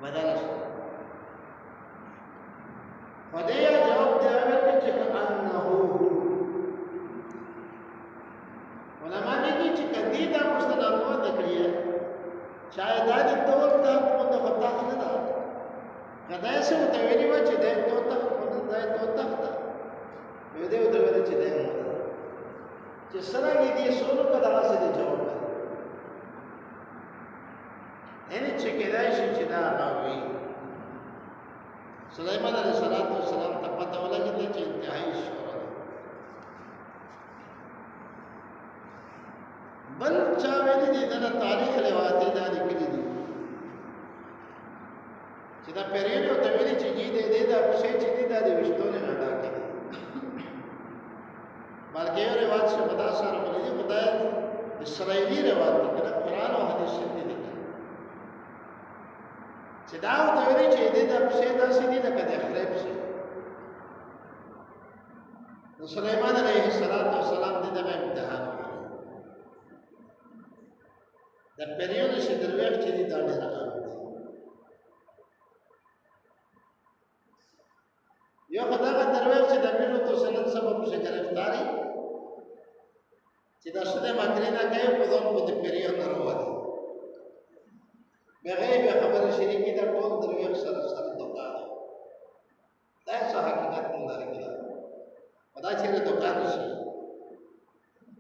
بدل شو خدای جواب دی ورکړي چې انه علماء دې چې کدی دا مستندات کړی شاید دا د ټول ته په دغه تخت نه ده کدای څه ته ویلی و چې د تو تخت په ځای تو تخت وي دې ته ویل چې ده چې سره دې سونو کدا څه دې جواب نه چې کېدای شي چې دا راوي سليمان عليه السلام ته پته ولګېده چې انتهایی شورا بل چا ویلي دي د تاریخ روایت دا لیکلي دي چې دا پیریډ ته ویلي چې دې دا څه چې دې دا د وشتونه نه ډاکې بلکې یو روایت څخه پتا سره ولې خدای اسرائیلی روایت دی کنه قرآن او حدیث شته دي چې دا ته ویلي چې دې دا څه دا سې دي لکه د خریب شي نو سليمان عليه السلام دغه امتحان د پیریډ چې دروېښ چې دي دا ډېر عام دي یو خدای دروېښ چې د پیرو تو سنت سبب شي گرفتاری چې دا څه ماکري نه کوي په ځون په پیریډ نه وروړي بغیر به خبره شریکی دا ټول دروېښ سره دوکان دا څه حقیقت نه لري دا چې دوکان شي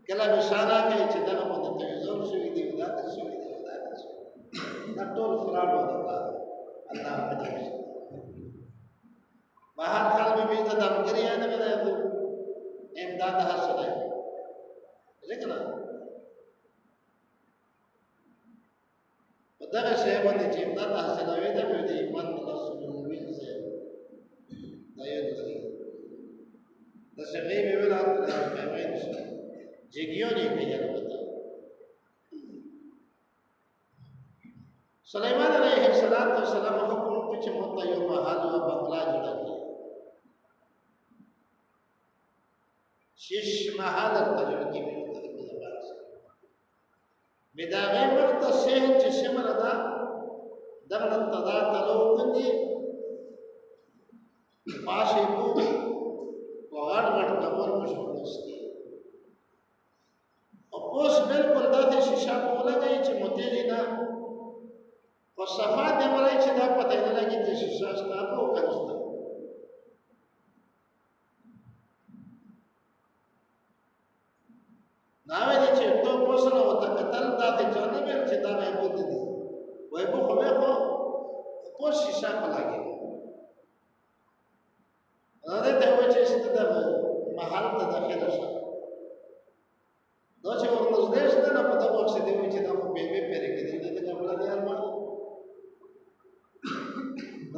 کله به شانا کوي چې دا په تلویزیون شوی دی دا څه شوی دی دا ټول فراډ ودا الله دې بهر خلک به ته دمګری نه غواړي امداد حاصله ذکر دغه شی باندې چې امداد حاصله وي دا به د ایمان الله سبحانه و تعالی دا یو دی د شغې به ولا پیغام نشته جګیونی کوي البته سليمان عليه السلام حکم وکړ چې مت یو محل او بنگلا جوړ کړي شش محل ته جوړ کړي په زبان سره بداغه وخت سه چې شمر ادا دغه تدا تلو کندي پاشه کو وغړ کبر مشهورستی او اوس بالکل د شیشه په لګای چې متېږي نه او صفات دې مړای چې دا پته نه لګي چې شیشه ستاسو او کنيسته ناوې دې چې ته پوسنه وته کتل دا ته ځانې مې چې دا مې بوت دي وای په خو په شیشه په لګي دا ته و چې ستاسو د محل ته داخله شي نو چې ورنږدې شته نه په دغه وخت دی چې دا په به پیری کې دې ته خپل دی ارمان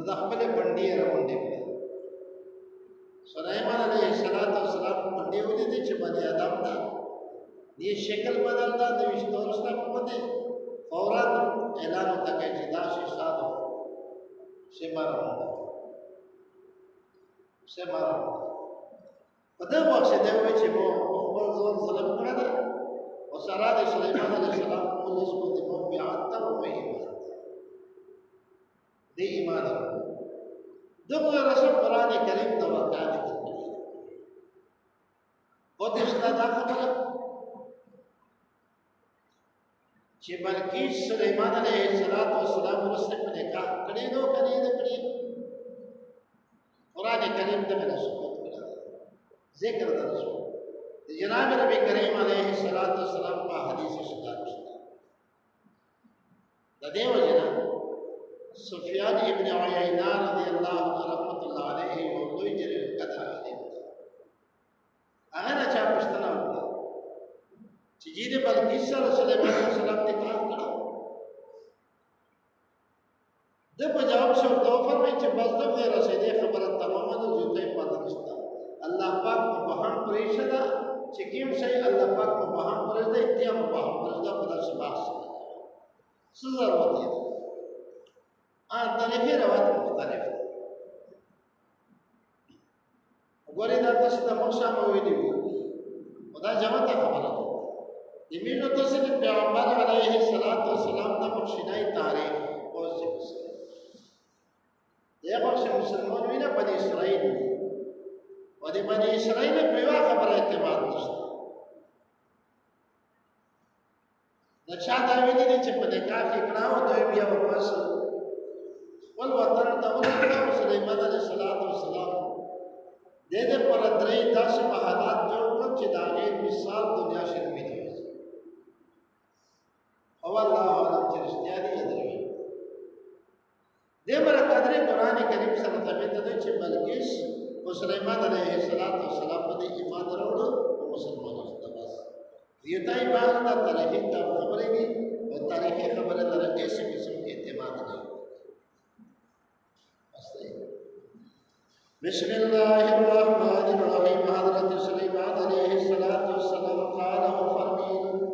دا خپل پندې راوندې کړې سليمان عليه السلام پندې ولې دي چې باندې ادم دا دې شکل بدل دا د وشتورسته په دې فورا اعلان وکړي چې دا شي ساده سیمارو په دغه وخت دی چې په خپل ځان سلام کړی دا او سره د سليمان عليه السلام په نسبت د مبيعات ته ایمان دې ایمان دغه رسول قران کریم د واقعا ذکر کړی او د ستاسو خبره چې بلکې سليمان عليه السلام ورسره په نکاح کړی نو کړی قران کریم د رسول ذکر د رسول جناب نبی کریم علیه السلام په حدیث شریف شته د دیو جنا سفیان ابن عیینه رضی الله عنه رحمت الله علیه او دوی جری قدر عالم هغه نه چا پښتنه وکړه چې دې بلکې سره سليمان علیه السلام ته کار کړو د په جواب شو تو فرمایي چې بس دغه رسیدې خبره تمامه ده چې ته پاتې نشته الله پاک په هم پرېښه چې کوم شي الله پاک په هم پرېږه اتیام په هم پرېږه په داسې بحث څه ضرورت دی طریقې روایت مختلف دي وګورئ دا تاسو ته مخشا مو ویلي وي دا جواب خبره ده د مینو تاسو د پیغمبر علیه السلام د بخښنای تاریخ او څه دغه مسلمان وینه بني اسرائیل و د بني اسرائیل په یوه خبره اعتماد نشته د چا دا ویلي دي چې په نکاح کې کړه او دوی بیا واپس خپل وطن ته ولګاو سلیمان علیه السلام د دې پر درې داسې حالات جوړ کړل چې دا غیر مثال دنیا شرمې دي او الله اعلم چې رښتیا دي یا دروي دې پر قدر قرآن کریم سره ثابت ده چې بلقیس او سلیمان علیه السلام په ایمان وروړو او مسلمانانو ته بس یہ تائی بعض دا تاریخی کا خبریں گی اور تاریخی خبریں در ایسے قسم کے اعتماد نہیں بسم اللہ الرحمن الرحیم حضرت سلیمان علیہ السلام قال و فرمین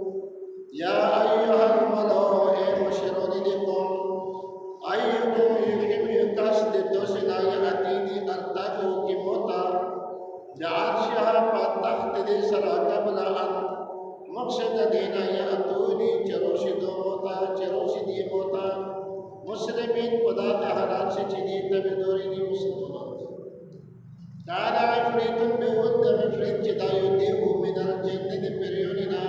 یا ایہا الملو اے مشرون لکم ایکم یکم یکست دوسنا یعتینی ارتاکو کی موتا جعرشہ پا تخت دے سرا قبل ان مقصد دینا یا اتونی چروشی دو موتا چروشی دی موتا مسلمین پدا تحرات سے چنی تب دورینی مسلمان کانا عفریتن بیود عفریت چدایو دیو من الجنت پریونینا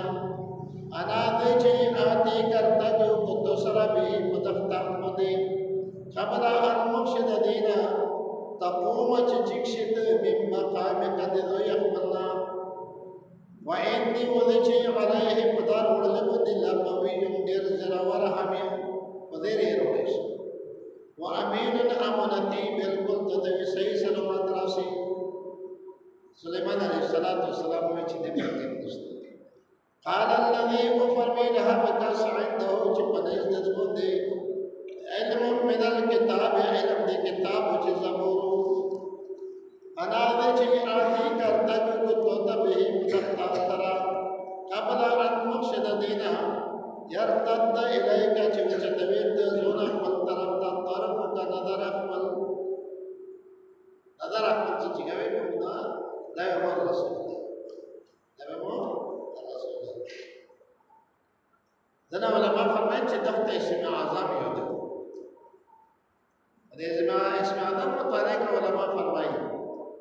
انا دے چنی آتی کرتا جو کتو سرا بھی پدفتا مدے قبل ان مقصد دینا تقوم چکشت من مقام قددو یقبلنا وإني وذجي عليه بدار ولبد لقوي دير زرا ورحمي وذير يروش وأمين أمانتي بالكل تدوي سي سلامات راسي سليمان عليه الصلاة والسلام ويجي دمكن دستي قال الذي أفرمي لها بكاس عنده جبنا يزدد بندي علم من الكتاب علم دي كتاب وجزبور انا دې آتی کرتا کو تو تبه متختا ترا قبل ان مقصد دینا يرتد اليك چې چتوید زونه خپل طرف ته طرف کا نظر خپل چې کوي نو دا یو رسول دنا علماء فرمایي چې دغه اسم اعظم یو دی د اسم اعظم مطالعه علماء فرمایي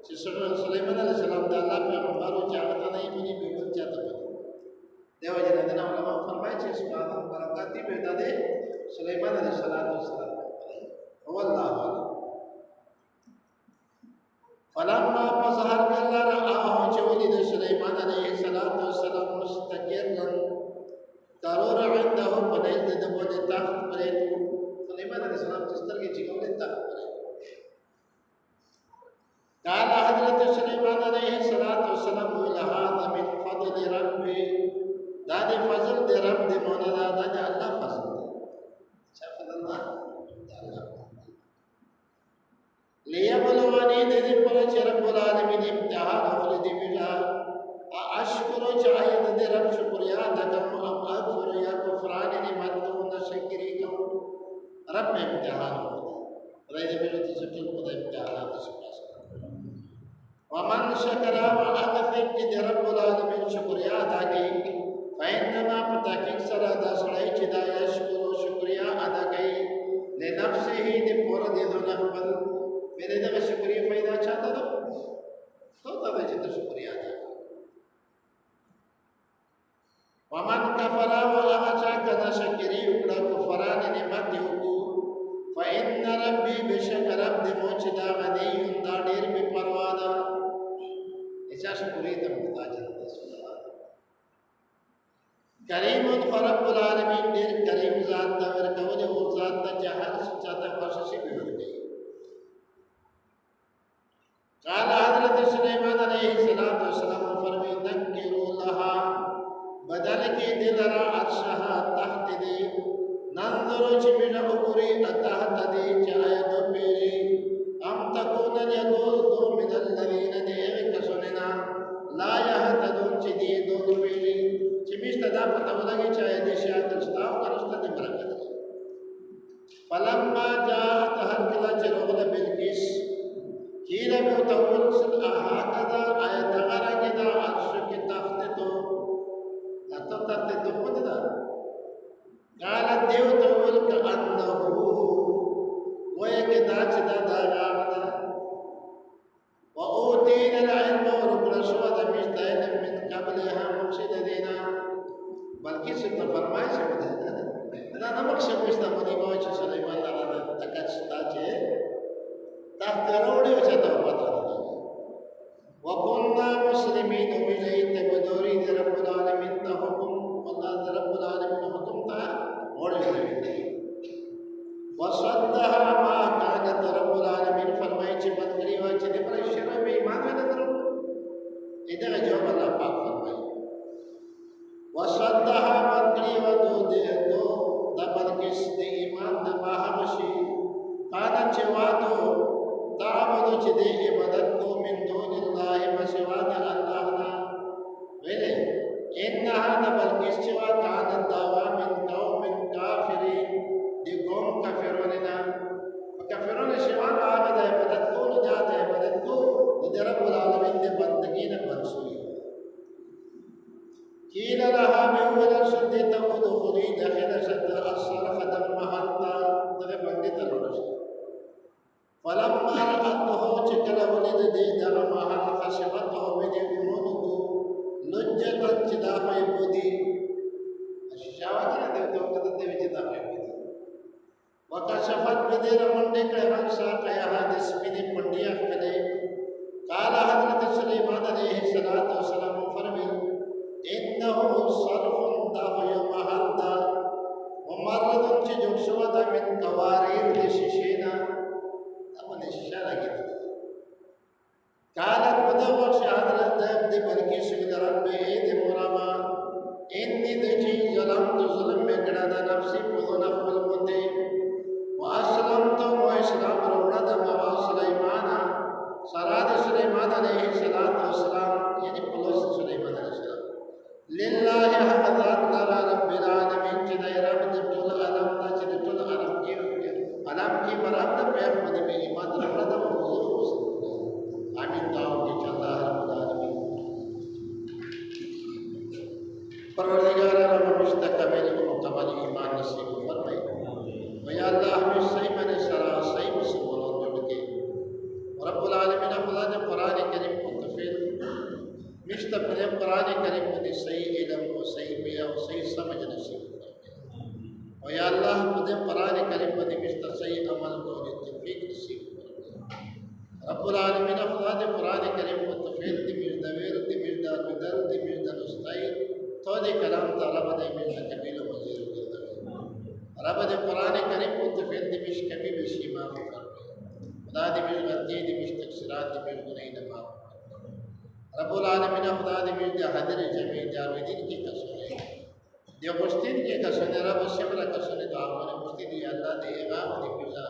چې سلیمان علیه السلام د الله پیغمبر او چاغته نه یې به بل چاته وي دیو جن دنا علماء فرمایي چې اسم اعظم برکاتی به د سلیمان علیه السلام او الله فلما فظهر الله رآه چې ولید سلیمان علیه السلام مستقرا قرار عنده پنځ د باندې تخت پرې سلیمان علیه السلام چې سترګې چې کوله تخت پرې قال حضرت سلیمان علیہ السلام هذا من فضل ربي دا دې فضل دې رب دې مولا دا دې الله فضل چا فضل الله ليبلوني دې پر چې رب العالمین امتحان خپل دې بلا اشکر چاہیے دې رب شکریا ادا کوم اب اکبر یا کفران نعمت نو شکرې کوم رب میں امتحان ہو رہے دې په دې څه په امتحانات شپه ومن شکر واغفر چې رب العالمین شکریا ادا کوي فإنما پتاکي سره دا سړی چې دا شکریا ادا کوي لنفسه دې پور دې نه خپل میرے دغه شکریا پیدا چاته ده تو ته چې شکریا ادا ومن کفر واغچا کنا شکری وکړه کفران نعمت یو فإن ربي بشکر رب دې موچ دا غنی دا ډیر می پروا ده اچھا شکرې ته محتاج ده کریم رب العالمین ډیر کریم ذات دا ورکول او ذات ته جهر چاته کوشش به ورکړي قال حضرت سلیمان علیہ السلام فرمائے نکروا لها بدل کې دلرا عرشها تحت دې ننظر چې بنا وګوري اتحت دې چې آیت پیږي ام تكون يدود من الذين كسننا لا يهتدون چې دې دود پیږي چې مشته دا پته ولګي چې آیت شاته شتا او رسته دې برکت فلما جاءت هر کله چې رغل بلقیس کیله به تقول سن هكذا آیت غره دا عرش کې تخت تو تخت تو پددا قال دیو تول کانه وای کې دا چې دا ته باندې ما چې سليمان راته تکچ تا چې تخت وروړي او چې ته پته نه وكنا مسلمين بجيت بدوري رب العالمين ته حکم الله رب العالمين حکم ته وړي وصدها ما كانت رب العالمين فرمایي چې بدګري وا چې د پر شرع به ایمان نه درو دا جواب الله پاک فرمایي وصدها بدګري وا دو د بدکش د ایمان د باهمشي قانا چې وادو تعبد چې د عبادت کو من دون الله مسوا د الله نه ویلې انها د بدکش چې وا کان دعوا من قوم کافرین د قوم کافرونو نه کافرونو شوان هغه د عبادت کو نه د عبادت کو د رب العالمین د بندګۍ نه منسوي قيل لها بأول شد تدخلي داخل شد الصرخ دم محلتا دغه باندې تلل فلما رأته چکل ولد دې دغه محل خشبته وجه ګمونو لجت چدا په بودي شاوه کنه دې ته وکړه دې چې دا په بودي وکشفت بدر منډه کړه هنسا کیا حدیث بني پندیا کړه قال حضرت سليمان عليه السلام فرمایي انه صرف دافع محل دا ومرد چې جوړ شو دا من قوارير د شیشینا باندې شیشه لګي قالت بده وخت حضرت د بلکی شو د رب دې مرابا اني د چې ظلم میکړه د نفسي په خپل باندې واسلمت و اسلام وروړه د بابا سليمان سره د سليمان عليه السلام یعنی پلوس سليمان عليه السلام لله حق ذات لرا رب العالمین چې د رب د ټول عالم ته چې د ټول عالم کې برابر په باندې به ایمان راوړل د حضور امين داو چې الله رب العالمین پروردگار عالم مستقبل او مکمل ایمان نصیب فرمائے و یا الله ہمیں صحیح میں سرا صحیح مسلمانوں جوڑ کے رب العالمین خدا نے قرآن کریم کو تفسیر مشت پر قرآن کریم میں صحیح علم و صحیح بیا و صحیح سمجھ نصیب فرمائے و یا اللہ مجھے قرآن کریم میں مشت صحیح عمل کو توفیق نصیب فرمائے رب العالمین خدا نے قرآن کریم کو تفسیر دی مردویل دی مردار بدل دی مردل استائی تو دے کلام تعالی بدے مردہ کبیل و مزیر کردویل رب دے قرآن کریم کو تفسیر دی مش کبھی بشیمہ فرمائے خدا دی مش غلطی دی مش تقصیرات دی مش گناہی نماں رب العالمین خدا دې موږ د حاضر جمعي جاویدین کې کسونه دی خوشتین کې کسونه رب شمره کسونه دعاونه خوشتین دی الله دې هغه دې پیژا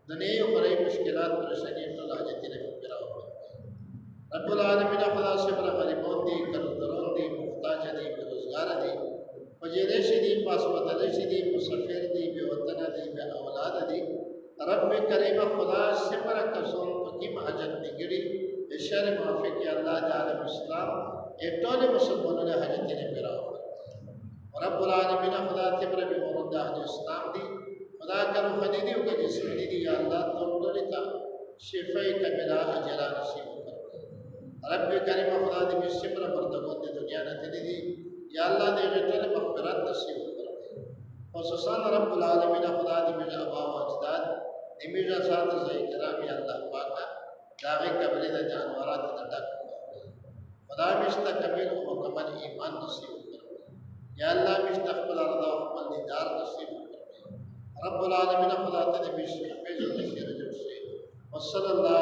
دنیا او خړې مشکلات پریشانی ټول حاجتونه پیراو رب العالمین خدا شمره غریبون دي قرضدارون دي محتاج دي بیروزګار دي پجیدش دي پاسوتلش دي مسافر دي بے وطن دي بے اولاد دي رب کریم خدا شمره کسون پکې حاجت نګړي شر موافق یا اللہ عالم اسلام ایٹول مسلمانوں نے حجت نے پیراو رب العالمین خدا تبر بھی مرد اہل اسلام دی خدا کرو خدیدی ہوگا جسم دی یا اللہ توڑنے کا شفائی کا ملا اجلا نصیب کر رب کریم خدا دی بسمر مردگون دی دنیا نتی دی یا اللہ دی غیٹول مغفرت نصیب کر خصوصا رب العالمین خدا دی میرا ابا و اجداد دی میرا ساتھ زی کرام یا اللہ پاکا داغی قبری دا جانورات دا ڈک خدا مشتا کمیل و مکمل ایمان نصیب کرو یا اللہ مشتا خبل رضا و خبل دیدار نصیب کرو رب العالمین خدا تدبیش پیجو نشیر جو سے وصل اللہ